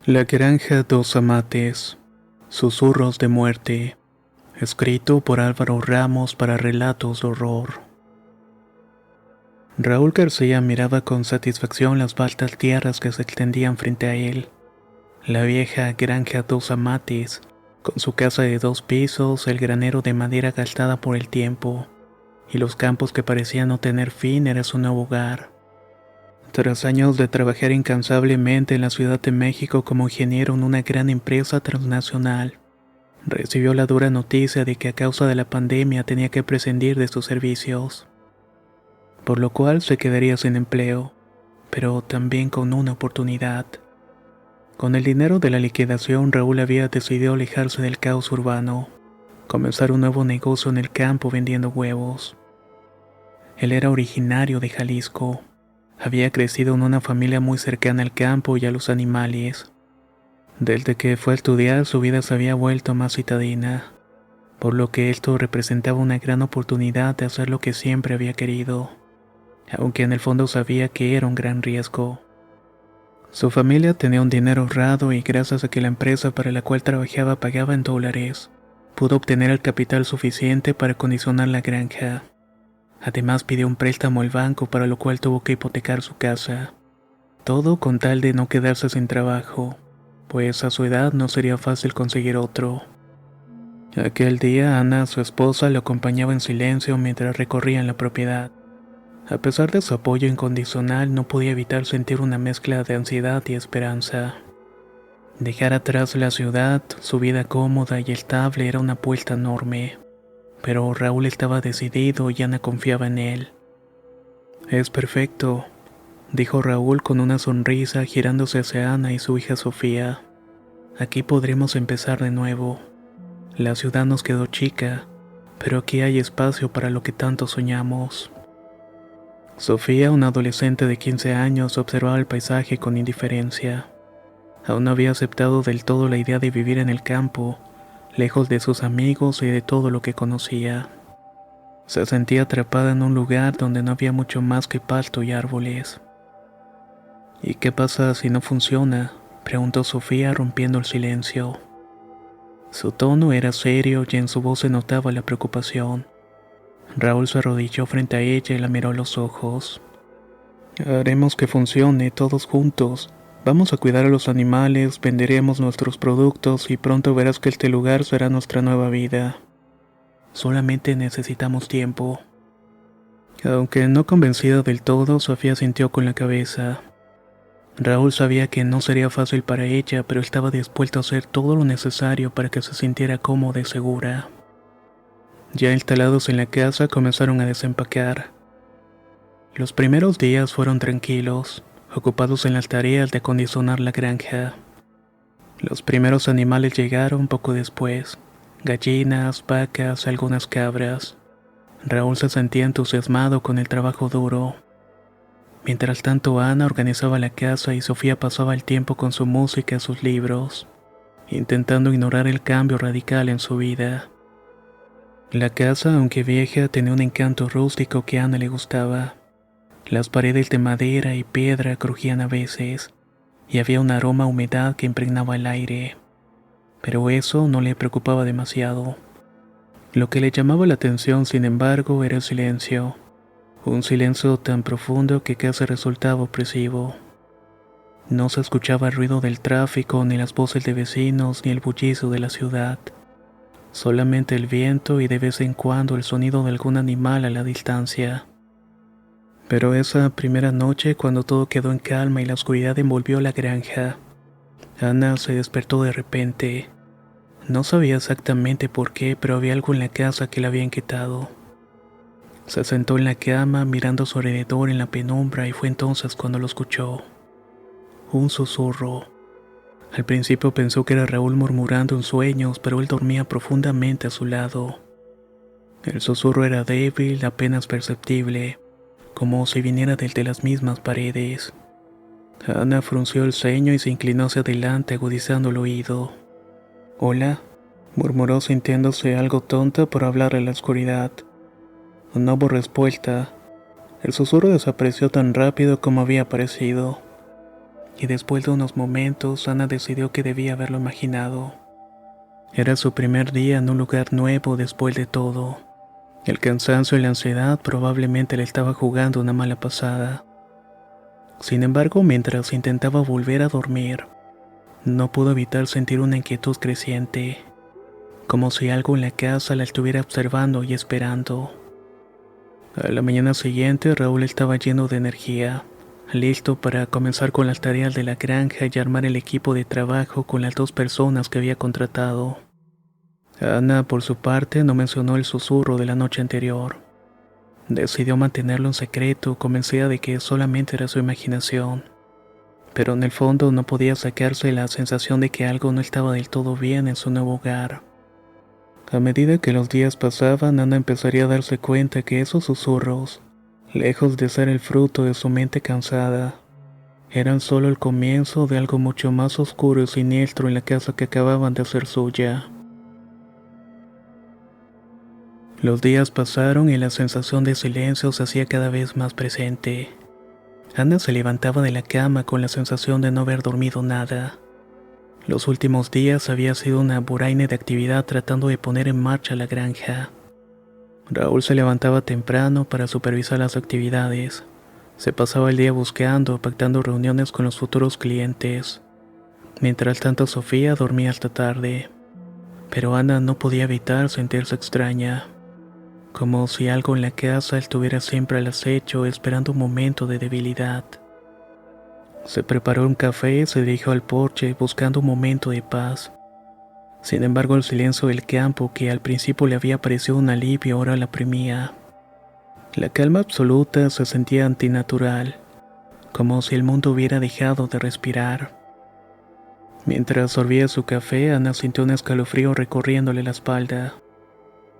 La granja dos amates. Susurros de muerte. Escrito por Álvaro Ramos para relatos de horror. Raúl García miraba con satisfacción las vastas tierras que se extendían frente a él. La vieja granja dos amates, con su casa de 2 pisos, el granero de madera gastada por el tiempo, y los campos que parecían no tener fin, era su nuevo hogar. Tras años de trabajar incansablemente en la Ciudad de México como ingeniero en una gran empresa transnacional, recibió la dura noticia de que a causa de la pandemia tenía que prescindir de sus servicios, por lo cual se quedaría sin empleo, pero también con una oportunidad. Con el dinero de la liquidación, Raúl había decidido alejarse del caos urbano, comenzar un nuevo negocio en el campo vendiendo huevos. Él era originario de Jalisco. Había crecido en una familia muy cercana al campo y a los animales. Desde que fue a estudiar, su vida se había vuelto más citadina, por lo que esto representaba una gran oportunidad de hacer lo que siempre había querido, aunque en el fondo sabía que era un gran riesgo. Su familia tenía un dinero ahorrado y gracias a que la empresa para la cual trabajaba pagaba en dólares, pudo obtener el capital suficiente para acondicionar la granja. Además pidió un préstamo al banco, para lo cual tuvo que hipotecar su casa. Todo con tal de no quedarse sin trabajo, pues a su edad no sería fácil conseguir otro. Aquel día Ana, su esposa, lo acompañaba en silencio mientras recorrían la propiedad. A pesar de su apoyo incondicional, no podía evitar sentir una mezcla de ansiedad y esperanza. Dejar atrás la ciudad, su vida cómoda y estable, era una apuesta enorme. Pero Raúl estaba decidido y Ana confiaba en él. «Es perfecto», dijo Raúl con una sonrisa, girándose hacia Ana y su hija Sofía. «Aquí podremos empezar de nuevo. La ciudad nos quedó chica, pero aquí hay espacio para lo que tanto soñamos». Sofía, una adolescente de 15 años, observaba el paisaje con indiferencia. Aún no había aceptado del todo la idea de vivir en el campo, lejos de sus amigos y de todo lo que conocía. Se sentía atrapada en un lugar donde no había mucho más que pasto y árboles. «¿Y qué pasa si no funciona?», preguntó Sofía, rompiendo el silencio. Su tono era serio y en su voz se notaba la preocupación. Raúl se arrodilló frente a ella y la miró a los ojos. «Haremos que funcione, todos juntos. Vamos a cuidar a los animales, venderemos nuestros productos y pronto verás que este lugar será nuestra nueva vida. Solamente necesitamos tiempo». Aunque no convencida del todo, Sofía sintió con la cabeza. Raúl sabía que no sería fácil para ella, pero estaba dispuesto a hacer todo lo necesario para que se sintiera cómoda y segura. Ya instalados en la casa, comenzaron a desempacar. Los primeros días fueron tranquilos, ocupados en las tareas de acondicionar la granja. Los primeros animales llegaron poco después: gallinas, vacas, algunas cabras. Raúl se sentía entusiasmado con el trabajo duro. Mientras tanto, Ana organizaba la casa y Sofía pasaba el tiempo con su música y sus libros, intentando ignorar el cambio radical en su vida. La casa, aunque vieja, tenía un encanto rústico que a Ana le gustaba. Las paredes de madera y piedra crujían a veces, y había un aroma a humedad que impregnaba el aire. Pero eso no le preocupaba demasiado. Lo que le llamaba la atención, sin embargo, era el silencio. Un silencio tan profundo que casi resultaba opresivo. No se escuchaba el ruido del tráfico, ni las voces de vecinos, ni el bullicio de la ciudad. Solamente el viento y de vez en cuando el sonido de algún animal a la distancia. Pero esa primera noche, cuando todo quedó en calma y la oscuridad envolvió la granja, Ana se despertó de repente. No sabía exactamente por qué, pero había algo en la casa que la había inquietado. Se sentó en la cama, mirando a su alrededor en la penumbra, y fue entonces cuando lo escuchó. Un susurro. Al principio pensó que era Raúl murmurando en sueños, pero él dormía profundamente a su lado. El susurro era débil, apenas perceptible, como si viniera desde las mismas paredes. Ana frunció el ceño y se inclinó hacia adelante, agudizando el oído. «Hola», murmuró, sintiéndose algo tonta por hablar en la oscuridad. No hubo respuesta. El susurro desapareció tan rápido como había aparecido. y después de unos momentos Ana decidió que debía haberlo imaginado. Era su primer día en un lugar nuevo después de todo. El cansancio y la ansiedad probablemente le estaba jugando una mala pasada. Sin embargo, mientras intentaba volver a dormir, no pudo evitar sentir una inquietud creciente, como si algo en la casa la estuviera observando y esperando. A la mañana siguiente, Raúl estaba lleno de energía, listo para comenzar con las tareas de la granja y armar el equipo de trabajo con las 2 personas que había contratado. Ana, por su parte, no mencionó el susurro de la noche anterior. Decidió mantenerlo en secreto, convencida de que solamente era su imaginación. Pero en el fondo no podía sacarse la sensación de que algo no estaba del todo bien en su nuevo hogar. A medida que los días pasaban, Ana empezaría a darse cuenta que esos susurros, lejos de ser el fruto de su mente cansada, eran solo el comienzo de algo mucho más oscuro y siniestro en la casa que acababan de hacer suya. Los días pasaron y la sensación de silencio se hacía cada vez más presente. Ana se levantaba de la cama con la sensación de no haber dormido nada. Los últimos días había sido una vorágine de actividad tratando de poner en marcha la granja. Raúl se levantaba temprano para supervisar las actividades. Se pasaba el día buscando, pactando reuniones con los futuros clientes. Mientras tanto, Sofía dormía hasta tarde. Pero Ana no podía evitar sentirse extraña, como si algo en la casa estuviera siempre al acecho esperando un momento de debilidad. Se preparó un café y se dirigió al porche buscando un momento de paz. Sin embargo, el silencio del campo, que al principio le había parecido un alivio, ahora la oprimía. La calma absoluta se sentía antinatural, como si el mundo hubiera dejado de respirar. Mientras sorbía su café, Ana sintió un escalofrío recorriéndole la espalda.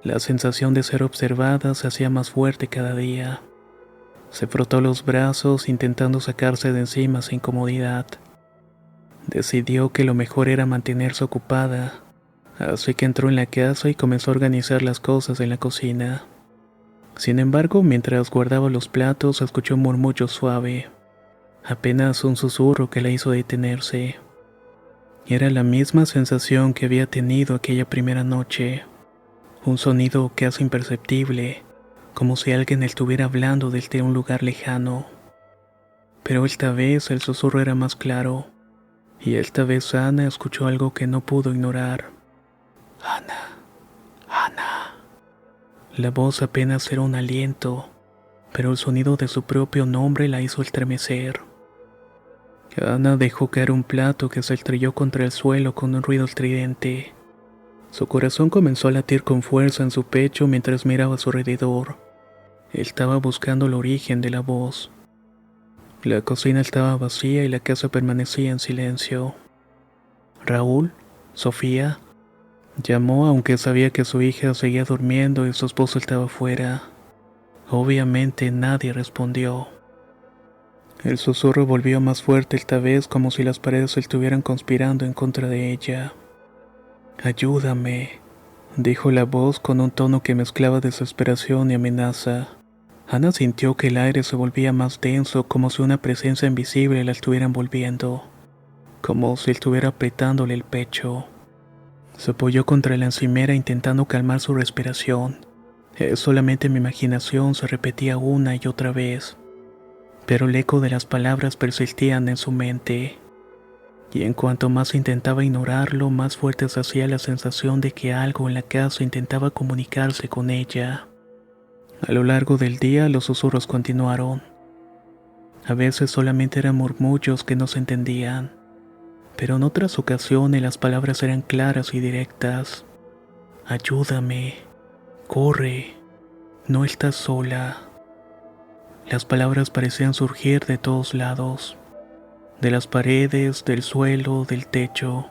La sensación de ser observada se hacía más fuerte cada día. Se frotó los brazos intentando sacarse de encima su incomodidad. Decidió que lo mejor era mantenerse ocupada, así que entró en la casa y comenzó a organizar las cosas en la cocina. Sin embargo, mientras guardaba los platos, escuchó un murmullo suave, apenas un susurro que la hizo detenerse. Era la misma sensación que había tenido aquella primera noche, un sonido casi imperceptible, como si alguien estuviera hablando desde un lugar lejano. Pero esta vez el susurro era más claro, y esta vez Ana escuchó algo que no pudo ignorar. Ana, Ana. La voz apenas era un aliento, pero el sonido de su propio nombre la hizo estremecer. Ana dejó caer un plato que se estrelló contra el suelo con un ruido estridente. Su corazón comenzó a latir con fuerza en su pecho mientras miraba a su alrededor. Estaba buscando el origen de la voz. La cocina estaba vacía y la casa permanecía en silencio. Raúl, Sofía, llamó aunque sabía que su hija seguía durmiendo y su esposo estaba fuera. Obviamente nadie respondió. El susurro volvió más fuerte esta vez, como si las paredes estuvieran conspirando en contra de ella. Ayúdame, dijo la voz con un tono que mezclaba desesperación y amenaza. Ana sintió que el aire se volvía más denso, como si una presencia invisible la estuviera envolviendo, como si estuviera apretándole el pecho. Se apoyó contra la encimera intentando calmar su respiración. Solamente mi imaginación se repetía una y otra vez, pero el eco de las palabras persistían en su mente. Y en cuanto más intentaba ignorarlo, más fuerte se hacía la sensación de que algo en la casa intentaba comunicarse con ella. A lo largo del día los susurros continuaron. A veces solamente eran murmullos que no se entendían, pero en otras ocasiones las palabras eran claras y directas. Ayúdame, corre, no estás sola. Las palabras parecían surgir de todos lados, de las paredes, del suelo, del techo.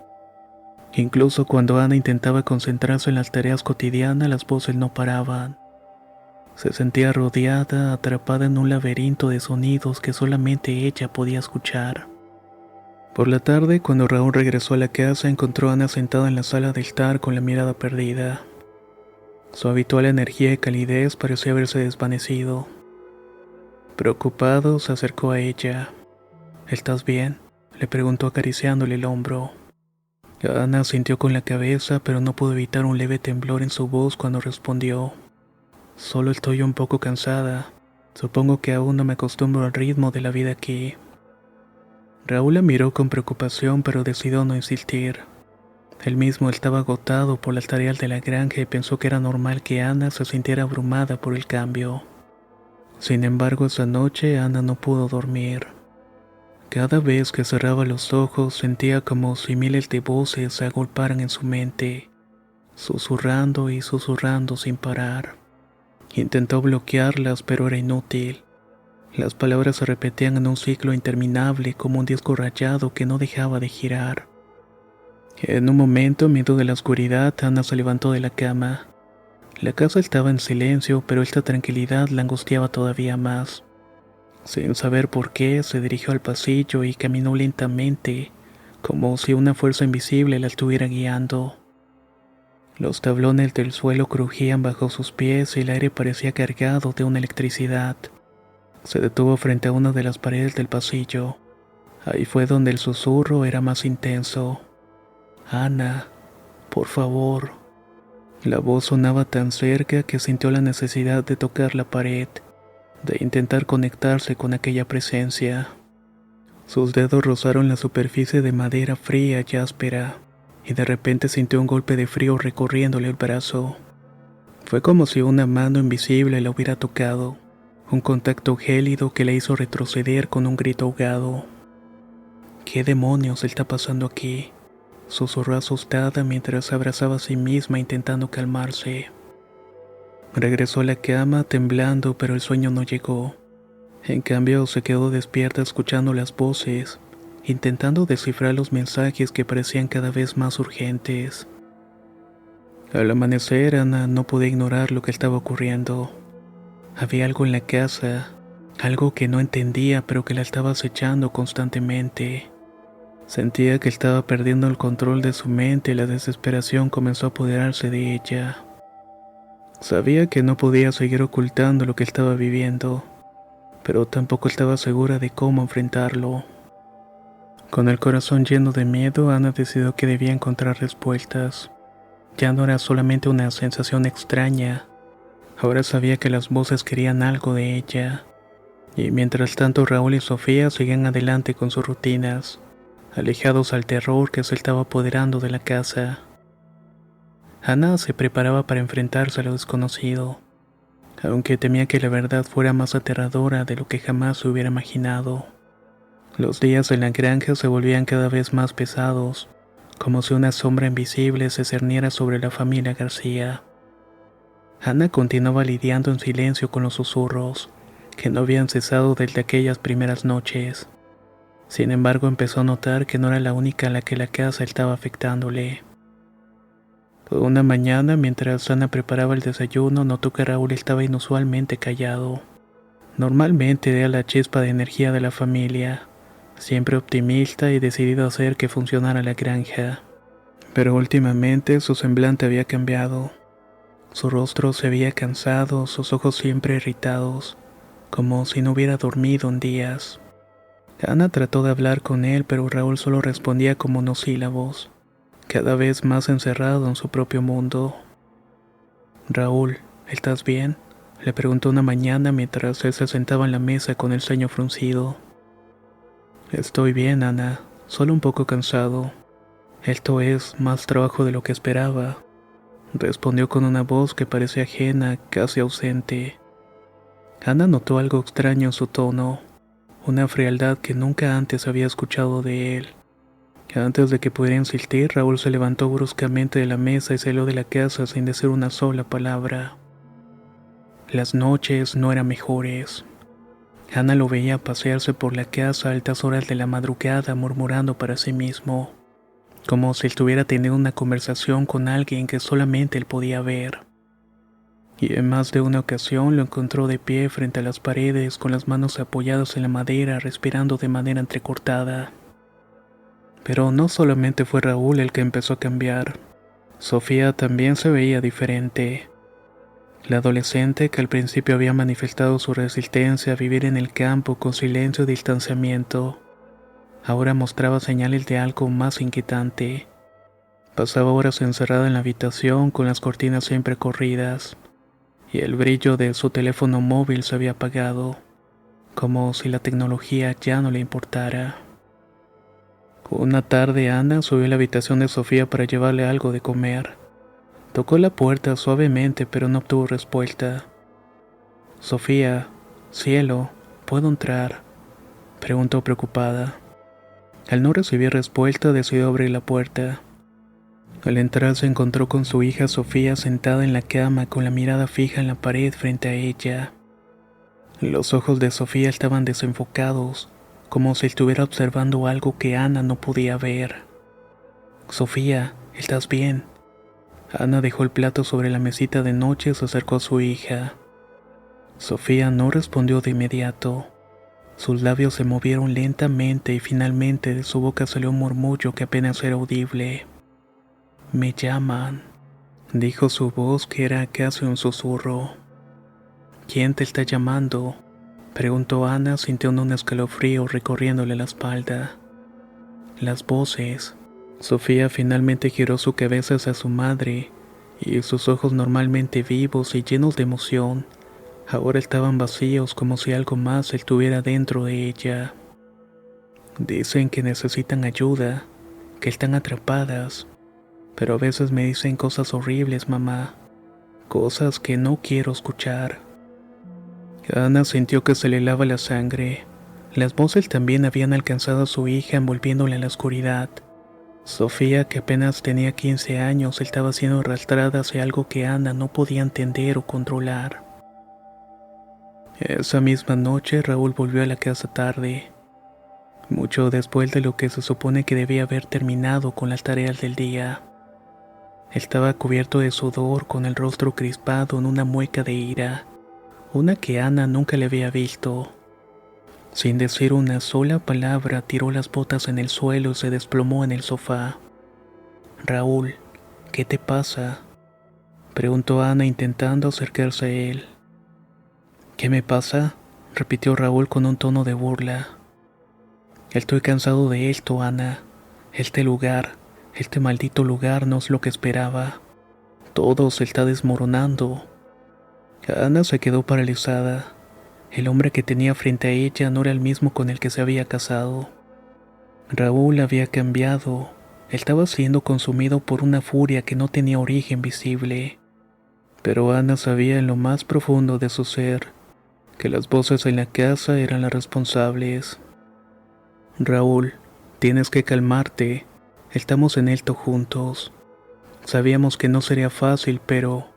Incluso cuando Ana intentaba concentrarse en las tareas cotidianas, las voces no paraban. Se sentía rodeada, atrapada en un laberinto de sonidos que solamente ella podía escuchar. Por la tarde, cuando Raúl regresó a la casa, encontró a Ana sentada en la sala de estar con la mirada perdida. Su habitual energía y calidez parecía haberse desvanecido. Preocupado, se acercó a ella. ¿Estás bien?, le preguntó acariciándole el hombro. Ana sintió con la cabeza, pero no pudo evitar un leve temblor en su voz cuando respondió. Solo estoy un poco cansada. Supongo que aún no me acostumbro al ritmo de la vida aquí. Raúl la miró con preocupación, pero decidió no insistir. Él mismo estaba agotado por las tareas de la granja y pensó que era normal que Ana se sintiera abrumada por el cambio. Sin embargo, esa noche Ana no pudo dormir. Cada vez que cerraba los ojos sentía como si miles de voces se agolparan en su mente, susurrando y susurrando sin parar. Intentó bloquearlas, pero era inútil. Las palabras se repetían en un ciclo interminable como un disco rayado que no dejaba de girar. En un momento, en medio de la oscuridad, Ana se levantó de la cama. La casa estaba en silencio, pero esta tranquilidad la angustiaba todavía más. Sin saber por qué, se dirigió al pasillo y caminó lentamente, como si una fuerza invisible la estuviera guiando. Los tablones del suelo crujían bajo sus pies y el aire parecía cargado de una electricidad. Se detuvo frente a una de las paredes del pasillo. Ahí fue donde el susurro era más intenso. Ana, por favor. La voz sonaba tan cerca que sintió la necesidad de tocar la pared, de intentar conectarse con aquella presencia. Sus dedos rozaron la superficie de madera fría y áspera, y de repente sintió un golpe de frío recorriéndole el brazo. Fue como si una mano invisible la hubiera tocado, un contacto gélido que la hizo retroceder con un grito ahogado. ¿Qué demonios está pasando aquí?, susurró asustada mientras se abrazaba a sí misma intentando calmarse. Regresó a la cama temblando, pero el sueño no llegó. En cambio, se quedó despierta escuchando las voces, intentando descifrar los mensajes que parecían cada vez más urgentes. Al amanecer, Ana no podía ignorar lo que estaba ocurriendo. Había algo en la casa, algo que no entendía, pero que la estaba acechando constantemente. Sentía que estaba perdiendo el control de su mente y la desesperación comenzó a apoderarse de ella. Sabía que no podía seguir ocultando lo que estaba viviendo, pero tampoco estaba segura de cómo enfrentarlo. Con el corazón lleno de miedo, Ana decidió que debía encontrar respuestas. Ya no era solamente una sensación extraña, ahora sabía que las voces querían algo de ella. Y mientras tanto, Raúl y Sofía seguían adelante con sus rutinas, alejados al terror que se estaba apoderando de la casa. Ana se preparaba para enfrentarse a lo desconocido, aunque temía que la verdad fuera más aterradora de lo que jamás se hubiera imaginado. Los días en la granja se volvían cada vez más pesados, como si una sombra invisible se cerniera sobre la familia García. Ana continuaba lidiando en silencio con los susurros, que no habían cesado desde aquellas primeras noches. Sin embargo, empezó a notar que no era la única a la que la casa estaba afectándole. Una mañana, mientras Ana preparaba el desayuno, notó que Raúl estaba inusualmente callado. Normalmente era la chispa de energía de la familia, siempre optimista y decidido a hacer que funcionara la granja. Pero últimamente su semblante había cambiado. Su rostro se veía cansado, sus ojos siempre irritados, como si no hubiera dormido en días. Ana trató de hablar con él, pero Raúl solo respondía con monosílabos, cada vez más encerrado en su propio mundo. Raúl, ¿estás bien?, le preguntó una mañana mientras él se sentaba en la mesa con el ceño fruncido. Estoy bien, Ana, solo un poco cansado. Esto es más trabajo de lo que esperaba, respondió con una voz que parecía ajena, casi ausente. Ana notó algo extraño en su tono, una frialdad que nunca antes había escuchado de él. Antes de que pudiera insistir, Raúl se levantó bruscamente de la mesa y salió de la casa sin decir una sola palabra. Las noches no eran mejores. Ana lo veía pasearse por la casa a altas horas de la madrugada murmurando para sí mismo, como si estuviera teniendo una conversación con alguien que solamente él podía ver. Y en más de una ocasión lo encontró de pie frente a las paredes con las manos apoyadas en la madera, respirando de manera entrecortada. Pero no solamente fue Raúl el que empezó a cambiar. Sofía también se veía diferente. La adolescente que al principio había manifestado su resistencia a vivir en el campo con silencio y distanciamiento, ahora mostraba señales de algo más inquietante. Pasaba horas encerrada en la habitación con las cortinas siempre corridas, y el brillo de su teléfono móvil se había apagado, como si la tecnología ya no le importara. Una tarde Ana subió a la habitación de Sofía para llevarle algo de comer. Tocó la puerta suavemente pero no obtuvo respuesta. Sofía, cielo, ¿puedo entrar?, preguntó preocupada. Al no recibir respuesta decidió abrir la puerta. Al entrar se encontró con su hija Sofía sentada en la cama con la mirada fija en la pared frente a ella. Los ojos de Sofía estaban desenfocados, como si estuviera observando algo que Ana no podía ver. Sofía, ¿estás bien? Ana dejó el plato sobre la mesita de noche y se acercó a su hija. Sofía no respondió de inmediato. Sus labios se movieron lentamente y finalmente de su boca salió un murmullo que apenas era audible. Me llaman, dijo su voz que era casi un susurro. ¿Quién te está llamando?, preguntó Ana sintiendo un escalofrío recorriéndole la espalda. Las voces. Sofía finalmente giró su cabeza hacia su madre, y sus ojos normalmente vivos y llenos de emoción, ahora estaban vacíos como si algo más estuviera dentro de ella. Dicen que necesitan ayuda, que están atrapadas, pero a veces me dicen cosas horribles, mamá, cosas que no quiero escuchar. Ana sintió que se le helaba la sangre. Las voces también habían alcanzado a su hija envolviéndola en la oscuridad. Sofía, que apenas tenía 15 años, estaba siendo arrastrada hacia algo que Ana no podía entender o controlar. Esa misma noche Raúl volvió a la casa tarde, mucho después de lo que se supone que debía haber terminado con las tareas del día. Estaba cubierto de sudor, con el rostro crispado en una mueca de ira, una que Ana nunca le había visto. Sin decir una sola palabra, tiró las botas en el suelo y se desplomó en el sofá. Raúl, ¿qué te pasa?, preguntó Ana intentando acercarse a él. ¿Qué me pasa?, repitió Raúl con un tono de burla. Estoy cansado de esto, Ana. Este lugar, este maldito lugar no es lo que esperaba. Todo se está desmoronando. Ana se quedó paralizada. El hombre que tenía frente a ella no era el mismo con el que se había casado. Raúl había cambiado. Estaba siendo consumido por una furia que no tenía origen visible. Pero Ana sabía en lo más profundo de su ser que las voces en la casa eran las responsables. Raúl, tienes que calmarte. Estamos en esto juntos. Sabíamos que no sería fácil, pero...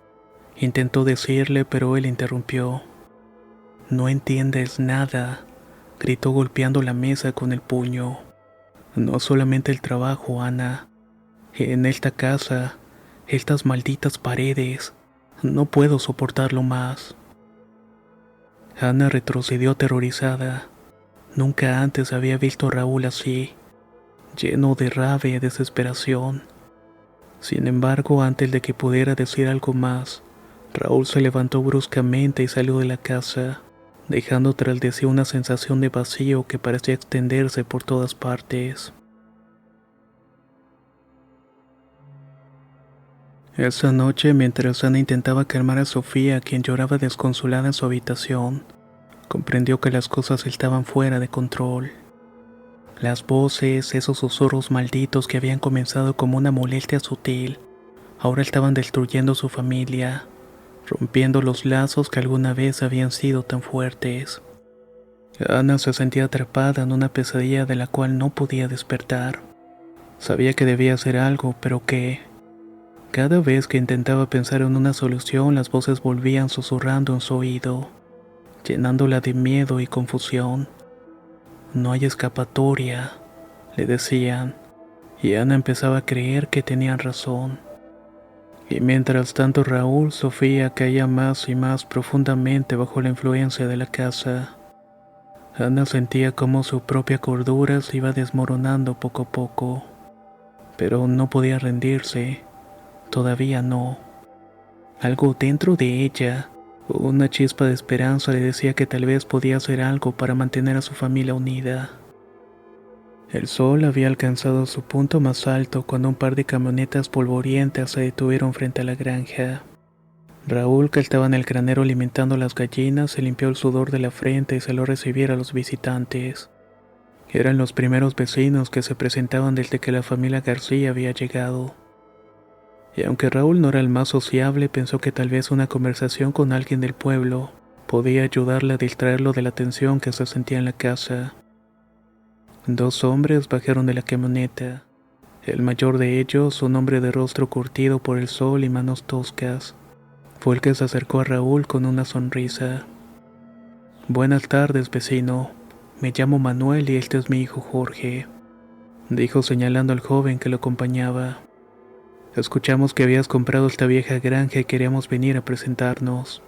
Intentó decirle, pero él interrumpió. No entiendes nada, gritó golpeando la mesa con el puño. No solamente el trabajo, Ana. En esta casa, estas malditas paredes, no puedo soportarlo más. Ana retrocedió aterrorizada. Nunca antes había visto a Raúl así, lleno de rabia y desesperación. Sin embargo, antes de que pudiera decir algo más, Raúl se levantó bruscamente y salió de la casa, dejando tras de sí una sensación de vacío que parecía extenderse por todas partes. Esa noche, mientras Ana intentaba calmar a Sofía, quien lloraba desconsolada en su habitación, comprendió que las cosas estaban fuera de control. Las voces, esos susurros malditos que habían comenzado como una molestia sutil, ahora estaban destruyendo su familia, rompiendo los lazos que alguna vez habían sido tan fuertes. Ana se sentía atrapada en una pesadilla de la cual no podía despertar. Sabía que debía hacer algo, pero ¿qué? Cada vez que intentaba pensar en una solución, las voces volvían susurrando en su oído, llenándola de miedo y confusión. No hay escapatoria, le decían, y Ana empezaba a creer que tenían razón. Y mientras tanto Raúl, Sofía caía más y más profundamente bajo la influencia de la casa. Ana sentía como su propia cordura se iba desmoronando poco a poco, pero no podía rendirse, todavía no. Algo dentro de ella, una chispa de esperanza le decía que tal vez podía hacer algo para mantener a su familia unida. El sol había alcanzado su punto más alto cuando un par de camionetas polvorientas se detuvieron frente a la granja. Raúl, que estaba en el granero alimentando las gallinas, se limpió el sudor de la frente y salió a recibir a los visitantes. Eran los primeros vecinos que se presentaban desde que la familia García había llegado. Y aunque Raúl no era el más sociable, pensó que tal vez una conversación con alguien del pueblo podía ayudarle a distraerlo de la tensión que se sentía en la casa. Dos hombres bajaron de la camioneta. El mayor de ellos, un hombre de rostro curtido por el sol y manos toscas, fue el que se acercó a Raúl con una sonrisa. «Buenas tardes, vecino. Me llamo Manuel y este es mi hijo Jorge», dijo señalando al joven que lo acompañaba. «Escuchamos que habías comprado esta vieja granja y queríamos venir a presentarnos.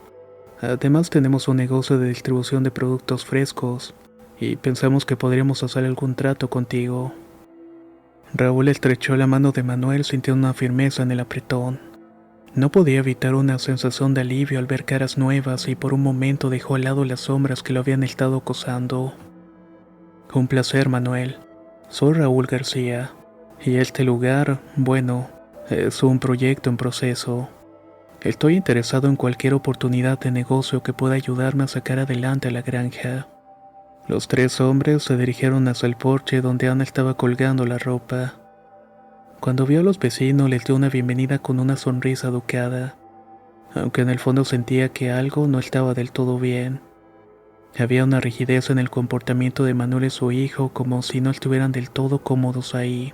Además tenemos un negocio de distribución de productos frescos y pensamos que podríamos hacer algún trato contigo». Raúl estrechó la mano de Manuel sintiendo una firmeza en el apretón. No podía evitar una sensación de alivio al ver caras nuevas y por un momento dejó al lado las sombras que lo habían estado acosando. «Un placer, Manuel. Soy Raúl García. Y este lugar, bueno, es un proyecto en proceso. Estoy interesado en cualquier oportunidad de negocio que pueda ayudarme a sacar adelante a la granja». Los tres hombres se dirigieron hacia el porche donde Ana estaba colgando la ropa. Cuando vio a los vecinos les dio una bienvenida con una sonrisa educada, aunque en el fondo sentía que algo no estaba del todo bien. Había una rigidez en el comportamiento de Manuel y su hijo, como si no estuvieran del todo cómodos ahí.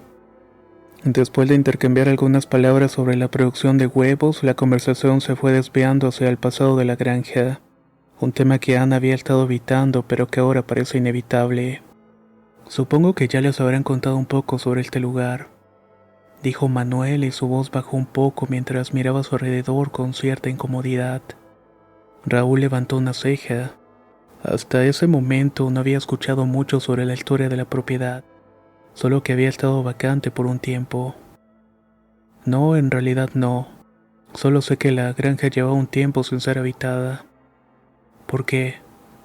Después de intercambiar algunas palabras sobre la producción de huevos, la conversación se fue desviando hacia el pasado de la granja. Un tema que Ana había estado evitando, pero que ahora parece inevitable. «Supongo que ya les habrán contado un poco sobre este lugar», dijo Manuel y su voz bajó un poco mientras miraba a su alrededor con cierta incomodidad. Raúl levantó una ceja. Hasta ese momento no había escuchado mucho sobre la historia de la propiedad, solo que había estado vacante por un tiempo. «No, en realidad no. Solo sé que la granja llevaba un tiempo sin ser habitada». «¿Por qué?»,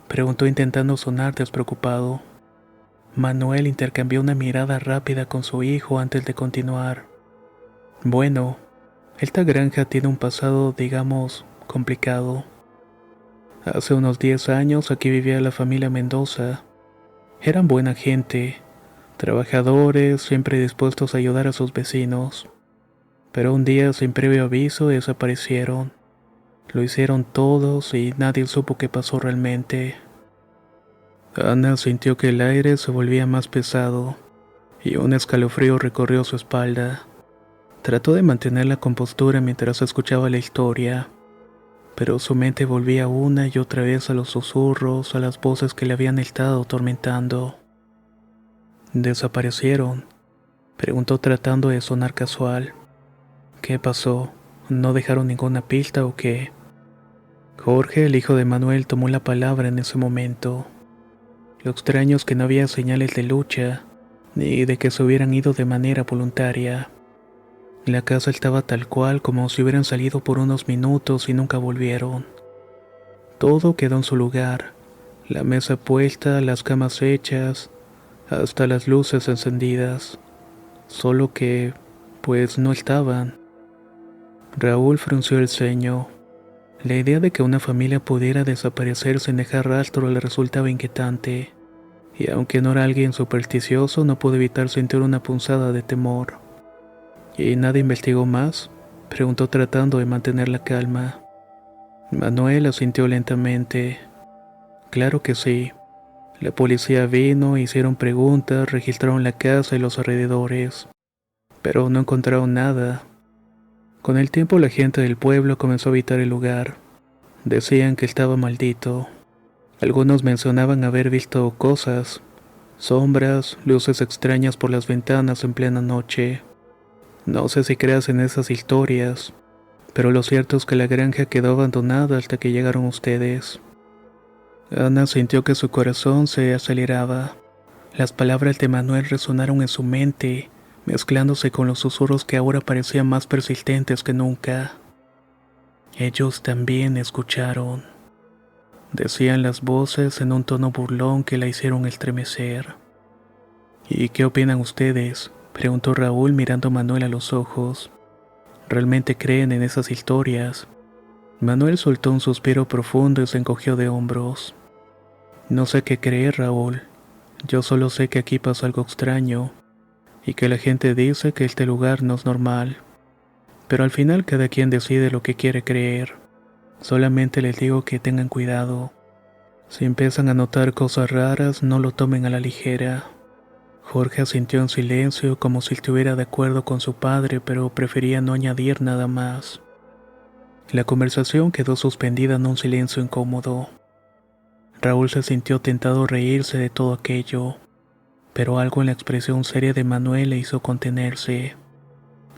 preguntó intentando sonar despreocupado. Manuel intercambió una mirada rápida con su hijo antes de continuar. «Bueno, esta granja tiene un pasado, digamos, complicado. Hace unos 10 años aquí vivía la familia Mendoza. Eran buena gente, trabajadores, siempre dispuestos a ayudar a sus vecinos. Pero un día, sin previo aviso, desaparecieron. Lo hicieron todos y nadie supo qué pasó realmente». Ana sintió que el aire se volvía más pesado y un escalofrío recorrió su espalda. Trató de mantener la compostura mientras escuchaba la historia, pero su mente volvía una y otra vez a los susurros, a las voces que le habían estado atormentando. «¿Desaparecieron?», preguntó tratando de sonar casual. «¿Qué pasó? ¿No dejaron ninguna pista o qué?». Jorge, el hijo de Manuel, tomó la palabra en ese momento. Lo extraño es que no había señales de lucha, ni de que se hubieran ido de manera voluntaria. La casa estaba tal cual, como si hubieran salido por unos minutos y nunca volvieron. Todo quedó en su lugar, la mesa puesta, las camas hechas, hasta las luces encendidas. Solo que, pues no estaban. Raúl frunció el ceño. La idea de que una familia pudiera desaparecer sin dejar rastro le resultaba inquietante, y aunque no era alguien supersticioso, no pudo evitar sentir una punzada de temor. «¿Y nadie investigó más?», preguntó tratando de mantener la calma. Manuel asintió lentamente. «Claro que sí. La policía vino, hicieron preguntas, registraron la casa y los alrededores, pero no encontraron nada. Con el tiempo la gente del pueblo comenzó a habitar el lugar. Decían que estaba maldito. Algunos mencionaban haber visto cosas, sombras, luces extrañas por las ventanas en plena noche. No sé si creas en esas historias, pero lo cierto es que la granja quedó abandonada hasta que llegaron ustedes». Ana sintió que su corazón se aceleraba. Las palabras de Manuel resonaron en su mente, mezclándose con los susurros que ahora parecían más persistentes que nunca. «Ellos también escucharon», decían las voces en un tono burlón que la hicieron estremecer. ¿Y qué opinan ustedes?, preguntó Raúl mirando a Manuel a los ojos. ¿Realmente creen en esas historias? Manuel soltó un suspiro profundo y se encogió de hombros. No sé qué creer, Raúl. Yo solo sé que aquí pasó algo extraño y que la gente dice que este lugar no es normal. Pero al final cada quien decide lo que quiere creer. Solamente les digo que tengan cuidado. Si empiezan a notar cosas raras, no lo tomen a la ligera. Jorge asintió en silencio como si estuviera de acuerdo con su padre, pero prefería no añadir nada más. La conversación quedó suspendida en un silencio incómodo. Raúl se sintió tentado a reírse de todo aquello, pero algo en la expresión seria de Manuel le hizo contenerse.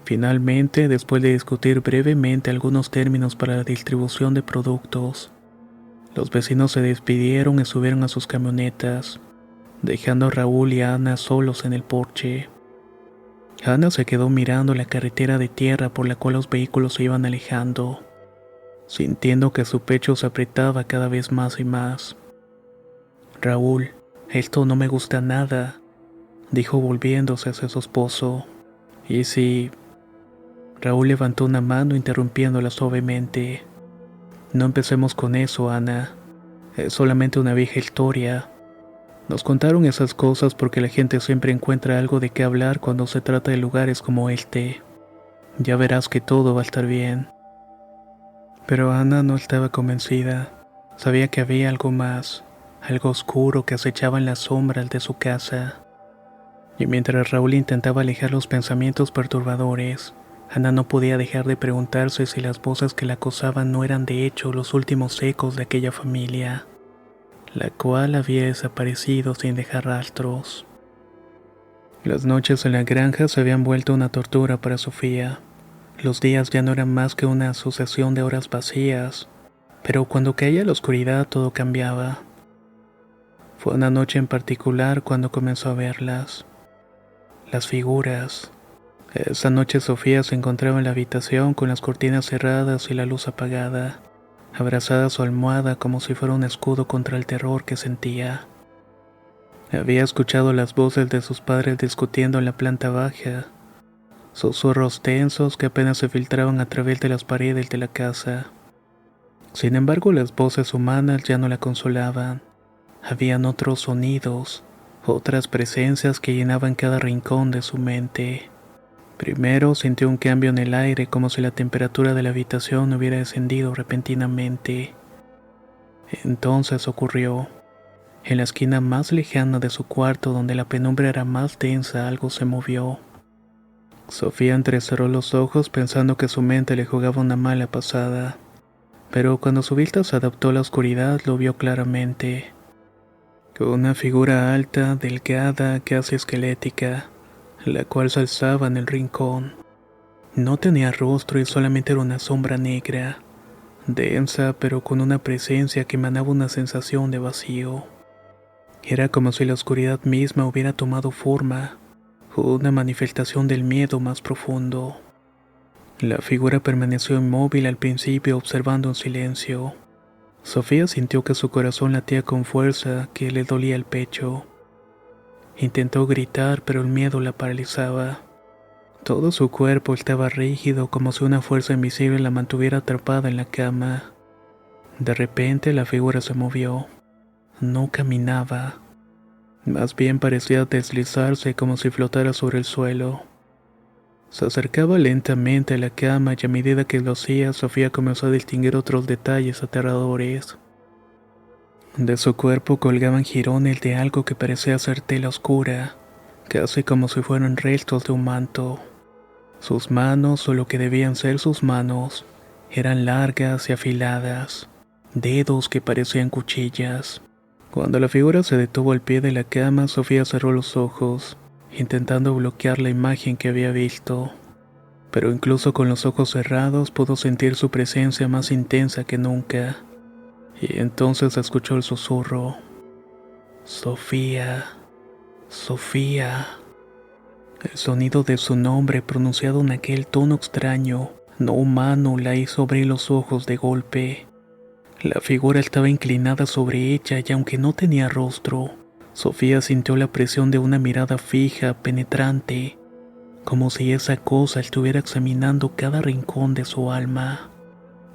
Finalmente, después de discutir brevemente algunos términos para la distribución de productos, los vecinos se despidieron y subieron a sus camionetas, dejando a Raúl y a Ana solos en el porche. Ana se quedó mirando la carretera de tierra por la cual los vehículos se iban alejando, sintiendo que su pecho se apretaba cada vez más y más. Raúl, esto no me gusta nada, dijo volviéndose hacia su esposo. ¿Y si...? Raúl levantó una mano interrumpiéndola suavemente. No empecemos con eso, Ana. Es solamente una vieja historia. Nos contaron esas cosas porque la gente siempre encuentra algo de qué hablar cuando se trata de lugares como este. Ya verás que todo va a estar bien. Pero Ana no estaba convencida. Sabía que había algo más, algo oscuro que acechaba en las sombras de su casa. Y mientras Raúl intentaba alejar los pensamientos perturbadores, Ana no podía dejar de preguntarse si las voces que la acosaban no eran de hecho los últimos ecos de aquella familia, la cual había desaparecido sin dejar rastros. Las noches en la granja se habían vuelto una tortura para Sofía. Los días ya no eran más que una sucesión de horas vacías, pero cuando caía la oscuridad todo cambiaba. Fue una noche en particular cuando comenzó a verlas. Las figuras. Esa noche Sofía se encontraba en la habitación con las cortinas cerradas y la luz apagada, abrazada a su almohada como si fuera un escudo contra el terror que sentía. Había escuchado las voces de sus padres discutiendo en la planta baja, susurros tensos que apenas se filtraban a través de las paredes de la casa. Sin embargo, las voces humanas ya no la consolaban. Habían otros sonidos, otras presencias que llenaban cada rincón de su mente. Primero sintió un cambio en el aire como si la temperatura de la habitación hubiera descendido repentinamente. Entonces ocurrió. En la esquina más lejana de su cuarto, donde la penumbra era más densa, algo se movió. Sofía entrecerró los ojos pensando que su mente le jugaba una mala pasada. Pero cuando su vista se adaptó a la oscuridad, lo vio claramente. Una figura alta, delgada, casi esquelética, la cual se alzaba en el rincón. No tenía rostro y solamente era una sombra negra, densa pero con una presencia que emanaba una sensación de vacío. Era como si la oscuridad misma hubiera tomado forma, una manifestación del miedo más profundo. La figura permaneció inmóvil al principio observando en silencio. Sofía sintió que su corazón latía con fuerza, que le dolía el pecho. Intentó gritar, pero el miedo la paralizaba. Todo su cuerpo estaba rígido, como si una fuerza invisible la mantuviera atrapada en la cama. De repente la figura se movió. No caminaba. Más bien parecía deslizarse como si flotara sobre el suelo. Se acercaba lentamente a la cama y a medida que lo hacía, Sofía comenzó a distinguir otros detalles aterradores. De su cuerpo colgaban jirones de algo que parecía ser tela oscura, casi como si fueran restos de un manto. Sus manos, o lo que debían ser sus manos, eran largas y afiladas, dedos que parecían cuchillas. Cuando la figura se detuvo al pie de la cama, Sofía cerró los ojos, intentando bloquear la imagen que había visto. Pero incluso con los ojos cerrados pudo sentir su presencia más intensa que nunca. Y entonces escuchó el susurro. Sofía, Sofía. El sonido de su nombre pronunciado en aquel tono extraño, no humano, la hizo abrir los ojos de golpe. La figura estaba inclinada sobre ella y aunque no tenía rostro, Sofía sintió la presión de una mirada fija, penetrante, como si esa cosa estuviera examinando cada rincón de su alma.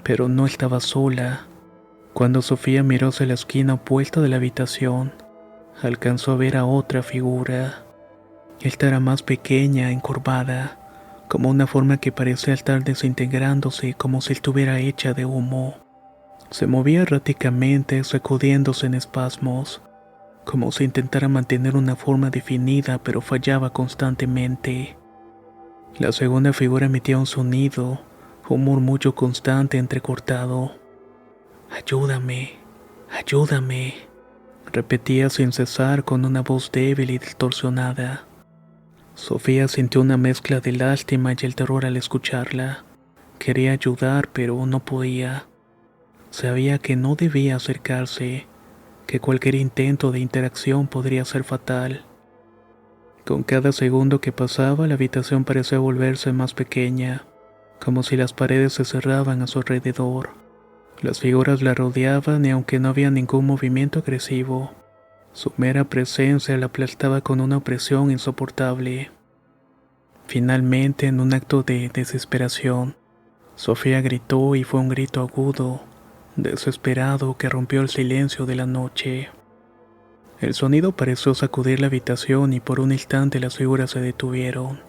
Pero no estaba sola. Cuando Sofía miró hacia la esquina opuesta de la habitación, alcanzó a ver a otra figura. Esta era más pequeña, encorvada, como una forma que parecía estar desintegrándose como si estuviera hecha de humo. Se movía erráticamente, sacudiéndose en espasmos, como si intentara mantener una forma definida, pero fallaba constantemente. La segunda figura emitía un sonido, un murmullo constante entrecortado. «Ayúdame, ayúdame», repetía sin cesar con una voz débil y distorsionada. Sofía sintió una mezcla de lástima y el terror al escucharla. Quería ayudar, pero no podía. Sabía que no debía acercarse, que cualquier intento de interacción podría ser fatal. Con cada segundo que pasaba, la habitación parecía volverse más pequeña, como si las paredes se cerraban a su alrededor. Las figuras la rodeaban y aunque no había ningún movimiento agresivo, su mera presencia la aplastaba con una opresión insoportable. Finalmente, en un acto de desesperación, Sofía gritó y fue un grito agudo, desesperado que rompió el silencio de la noche. El sonido pareció sacudir la habitación y por un instante las figuras se detuvieron,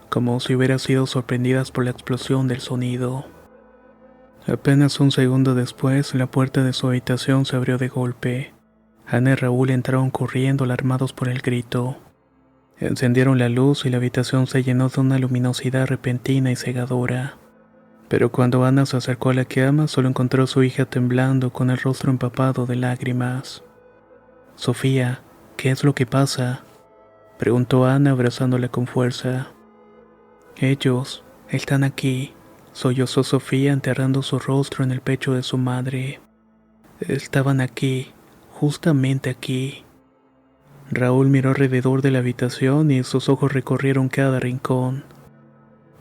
como si hubieran sido sorprendidas por la explosión del sonido. Apenas un segundo después, la puerta de su habitación se abrió de golpe. Ana y Raúl entraron corriendo alarmados por el grito. Encendieron la luz y la habitación se llenó de una luminosidad repentina y cegadora. Pero cuando Ana se acercó a la cama, solo encontró a su hija temblando con el rostro empapado de lágrimas. «Sofía, ¿qué es lo que pasa?», preguntó Ana abrazándola con fuerza. «Ellos están aquí», sollozó Sofía enterrando su rostro en el pecho de su madre. «Estaban aquí, justamente aquí». Raúl miró alrededor de la habitación y sus ojos recorrieron cada rincón.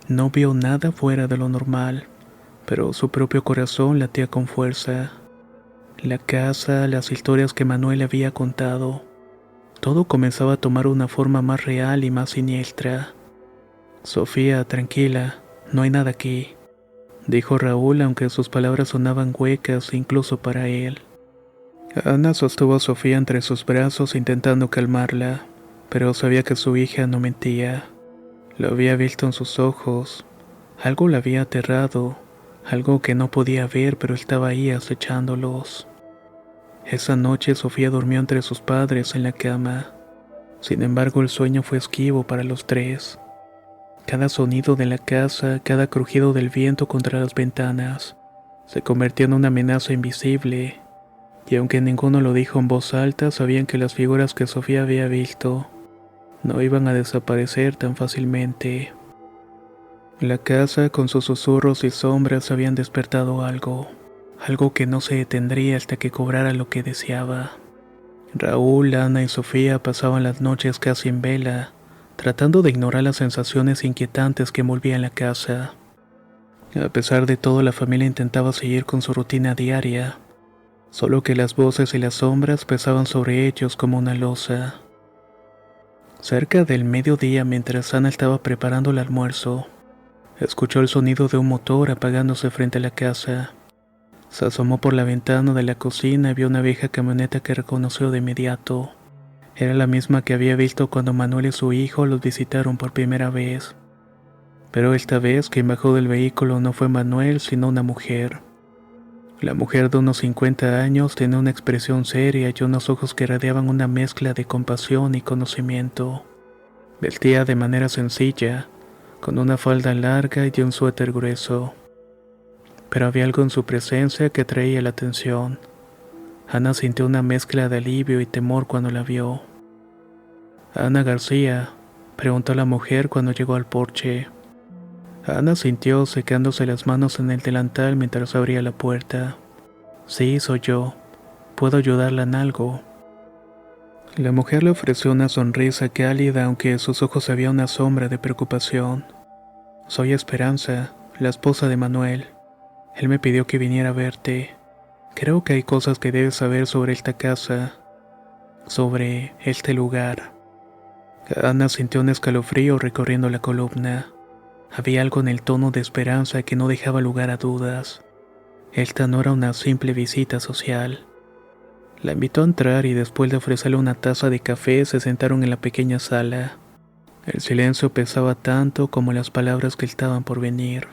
No vio nada fuera de lo normal, pero su propio corazón latía con fuerza. La casa, las historias que Manuel había contado, todo comenzaba a tomar una forma más real y más siniestra. «Sofía, tranquila, no hay nada aquí», dijo Raúl, aunque sus palabras sonaban huecas incluso para él. Ana sostuvo a Sofía entre sus brazos intentando calmarla, pero sabía que su hija no mentía. Lo había visto en sus ojos. Algo la había aterrado, algo que no podía ver pero estaba ahí acechándolos. Esa noche Sofía durmió entre sus padres en la cama. Sin embargo, el sueño fue esquivo para los tres. Cada sonido de la casa, cada crujido del viento contra las ventanas, se convirtió en una amenaza invisible, y aunque ninguno lo dijo en voz alta, sabían que las figuras que Sofía había visto no iban a desaparecer tan fácilmente. La casa, con sus susurros y sombras, habían despertado algo que no se detendría hasta que cobrara lo que deseaba. Raúl, Ana y Sofía pasaban las noches casi en vela, tratando de ignorar las sensaciones inquietantes que envolvían la casa. A pesar de todo, la familia intentaba seguir con su rutina diaria, solo que las voces y las sombras pesaban sobre ellos como una losa. Cerca del mediodía, mientras Ana estaba preparando el almuerzo, escuchó el sonido de un motor apagándose frente a la casa. Se asomó por la ventana de la cocina y vio una vieja camioneta que reconoció de inmediato. Era la misma que había visto cuando Manuel y su hijo los visitaron por primera vez. Pero esta vez quien bajó del vehículo no fue Manuel, sino una mujer. La mujer de unos 50 años tenía una expresión seria y unos ojos que radiaban una mezcla de compasión y conocimiento. Vestía de manera sencilla, con una falda larga y un suéter grueso. Pero había algo en su presencia que atraía la atención. Ana sintió una mezcla de alivio y temor cuando la vio. «Ana García», preguntó la mujer cuando llegó al porche. Ana sintió secándose las manos en el delantal mientras abría la puerta. «Sí, soy yo. ¿Puedo ayudarla en algo?». La mujer le ofreció una sonrisa cálida, aunque en sus ojos había una sombra de preocupación. «Soy Esperanza, la esposa de Manuel. Él me pidió que viniera a verte. Creo que hay cosas que debes saber sobre esta casa». sobre este lugar. Ana sintió un escalofrío recorriendo la columna. Había algo en el tono de esperanza que no dejaba lugar a dudas. Esta no era una simple visita social. La invitó a entrar y después de ofrecerle una taza de café se sentaron en la pequeña sala. El silencio pesaba tanto como las palabras que estaban por venir.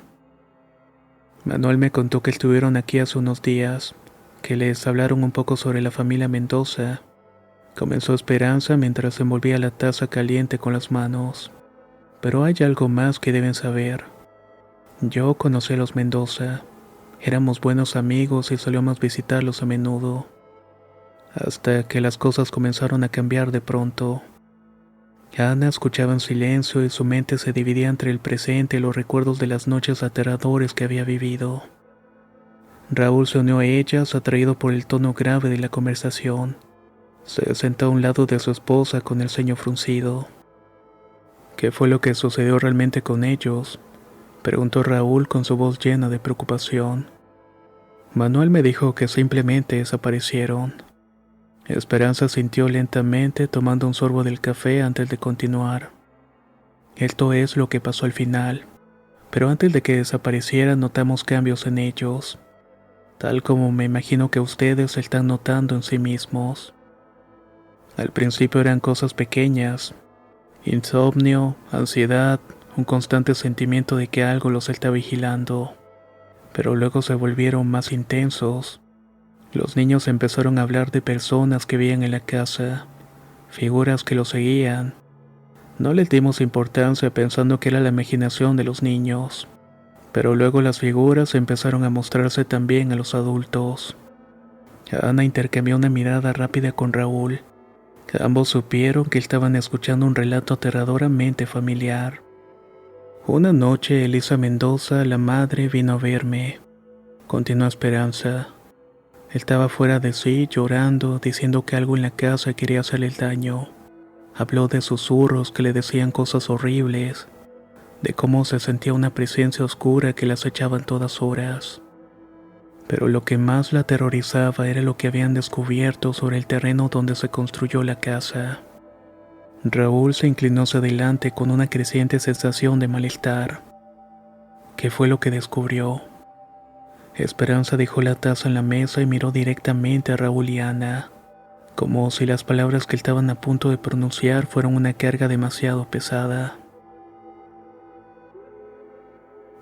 Manuel me contó que estuvieron aquí hace unos días, que les hablaron un poco sobre la familia Mendoza. Comenzó Esperanza mientras envolvía la taza caliente con las manos. Pero hay algo más que deben saber. Yo conocí a los Mendoza. Éramos buenos amigos y solíamos visitarlos a menudo. Hasta que las cosas comenzaron a cambiar de pronto. Ana escuchaba en silencio y su mente se dividía entre el presente y los recuerdos de las noches aterradores que había vivido. Raúl se unió a ellas, atraído por el tono grave de la conversación. Se sentó a un lado de su esposa con el ceño fruncido. ¿Qué fue lo que sucedió realmente con ellos?, preguntó Raúl con su voz llena de preocupación. Manuel me dijo que simplemente desaparecieron. Esperanza sintió lentamente tomando un sorbo del café antes de continuar. Esto es lo que pasó al final, pero antes de que desaparecieran notamos cambios en ellos, tal como me imagino que ustedes están notando en sí mismos. Al principio eran cosas pequeñas, insomnio, ansiedad, un constante sentimiento de que algo los está vigilando, pero luego se volvieron más intensos. Los niños empezaron a hablar de personas que vivían en la casa, figuras que los seguían. No les dimos importancia pensando que era la imaginación de los niños, pero luego las figuras empezaron a mostrarse también a los adultos. Ana intercambió una mirada rápida con Raúl. Ambos supieron que estaban escuchando un relato aterradoramente familiar. Una noche Elisa Mendoza, la madre, vino a verme. Continuó Esperanza. Estaba fuera de sí, llorando, diciendo que algo en la casa quería hacerle daño. Habló de susurros que le decían cosas horribles, de cómo se sentía una presencia oscura que la acechaba en todas horas. Pero lo que más la aterrorizaba era lo que habían descubierto sobre el terreno donde se construyó la casa. Raúl se inclinó hacia adelante con una creciente sensación de malestar. ¿Qué fue lo que descubrió? Esperanza dejó la taza en la mesa y miró directamente a Raúl y Ana, como si las palabras que estaban a punto de pronunciar fueran una carga demasiado pesada.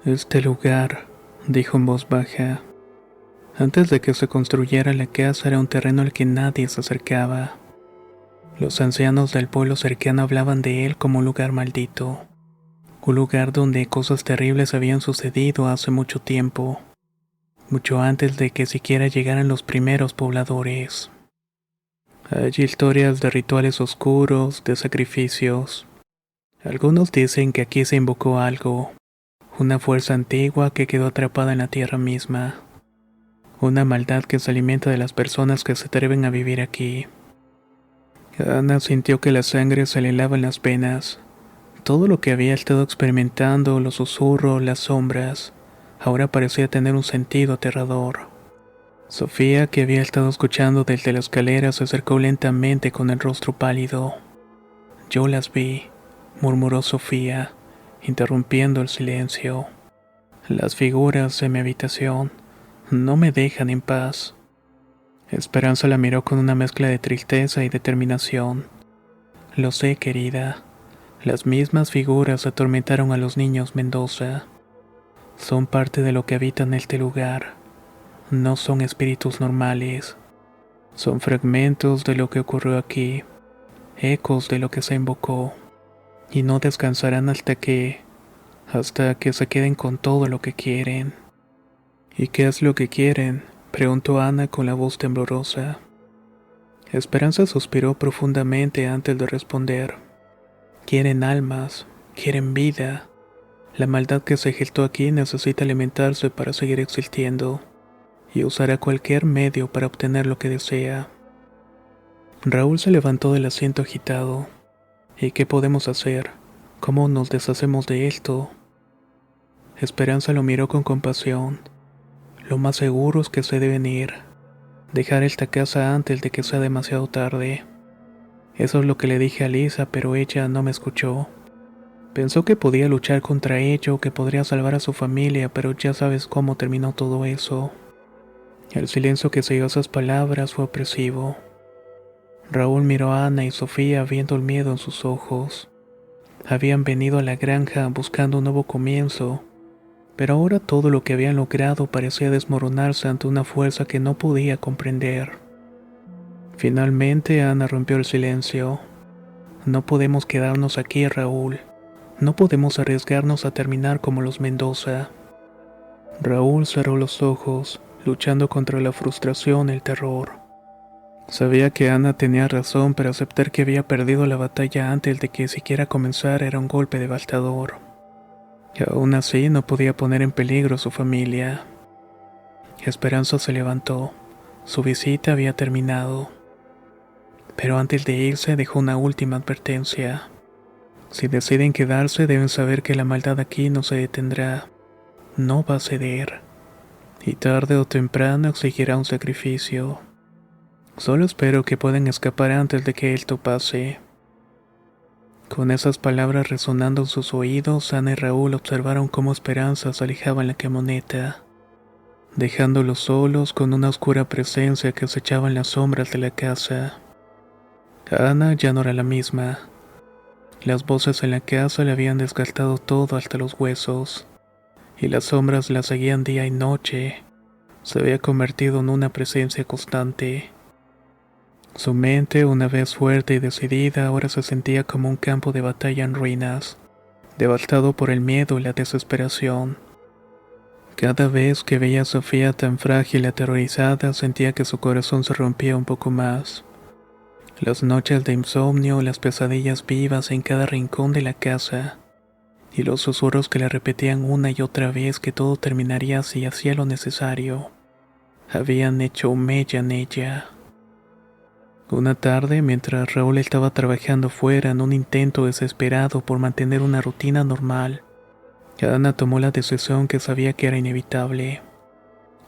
Este lugar, dijo en voz baja, antes de que se construyera la casa era un terreno al que nadie se acercaba. Los ancianos del pueblo cercano hablaban de él como un lugar maldito, un lugar donde cosas terribles habían sucedido hace mucho tiempo, mucho antes de que siquiera llegaran los primeros pobladores. Hay historias de rituales oscuros, de sacrificios. Algunos dicen que aquí se invocó algo, una fuerza antigua que quedó atrapada en la tierra misma, una maldad que se alimenta de las personas que se atreven a vivir aquí. Ana sintió que la sangre se le helaba en las venas. Todo lo que había estado experimentando, los susurros, las sombras, ahora parecía tener un sentido aterrador. Sofía, que había estado escuchando desde la escalera, se acercó lentamente con el rostro pálido. Yo las vi, murmuró Sofía, interrumpiendo el silencio. Las figuras de mi habitación no me dejan en paz. Esperanza la miró con una mezcla de tristeza y determinación. Lo sé, querida. Las mismas figuras atormentaron a los niños Mendoza. Son parte de lo que habita en este lugar. No son espíritus normales. Son fragmentos de lo que ocurrió aquí, ecos de lo que se invocó. Y no descansarán hasta que se queden con todo lo que quieren. ¿Y qué es lo que quieren?, preguntó Ana con la voz temblorosa. Esperanza suspiró profundamente antes de responder. Quieren almas, quieren vida. La maldad que se gestó aquí necesita alimentarse para seguir existiendo, y usará cualquier medio para obtener lo que desea. Raúl se levantó del asiento agitado. ¿Y qué podemos hacer? ¿Cómo nos deshacemos de esto? Esperanza lo miró con compasión. Lo más seguro es que se deben ir. Dejar esta casa antes de que sea demasiado tarde. Eso es lo que le dije a Lisa, pero ella no me escuchó. Pensó que podía luchar contra ello, que podría salvar a su familia, pero ya sabes cómo terminó todo eso. El silencio que siguió esas palabras fue opresivo. Raúl miró a Ana y Sofía viendo el miedo en sus ojos. Habían venido a la granja buscando un nuevo comienzo, pero ahora todo lo que habían logrado parecía desmoronarse ante una fuerza que no podía comprender. Finalmente Ana rompió el silencio. No podemos quedarnos aquí, Raúl. No podemos arriesgarnos a terminar como los Mendoza. Raúl cerró los ojos, luchando contra la frustración y el terror. Sabía que Ana tenía razón, pero aceptar que había perdido la batalla antes de que siquiera comenzara era un golpe devastador. Y aún así no podía poner en peligro a su familia. Esperanza se levantó. Su visita había terminado. Pero antes de irse dejó una última advertencia. Si deciden quedarse, deben saber que la maldad aquí no se detendrá. No va a ceder. Y tarde o temprano exigirá un sacrificio. Solo espero que puedan escapar antes de que esto pase. Con esas palabras resonando en sus oídos, Ana y Raúl observaron cómo Esperanza se alejaba en la camioneta, dejándolos solos con una oscura presencia que acechaba en las sombras de la casa. Ana ya no era la misma. Las voces en la casa le habían desgastado todo hasta los huesos, y las sombras la seguían día y noche. Se había convertido en una presencia constante. Su mente, una vez fuerte y decidida, ahora se sentía como un campo de batalla en ruinas, devastado por el miedo y la desesperación. Cada vez que veía a Sofía tan frágil y aterrorizada, sentía que su corazón se rompía un poco más. Las noches de insomnio, las pesadillas vivas en cada rincón de la casa, y los susurros que le repetían una y otra vez que todo terminaría si hacía lo necesario, habían hecho mella en ella. Una tarde, mientras Raúl estaba trabajando fuera en un intento desesperado por mantener una rutina normal, Ana tomó la decisión que sabía que era inevitable.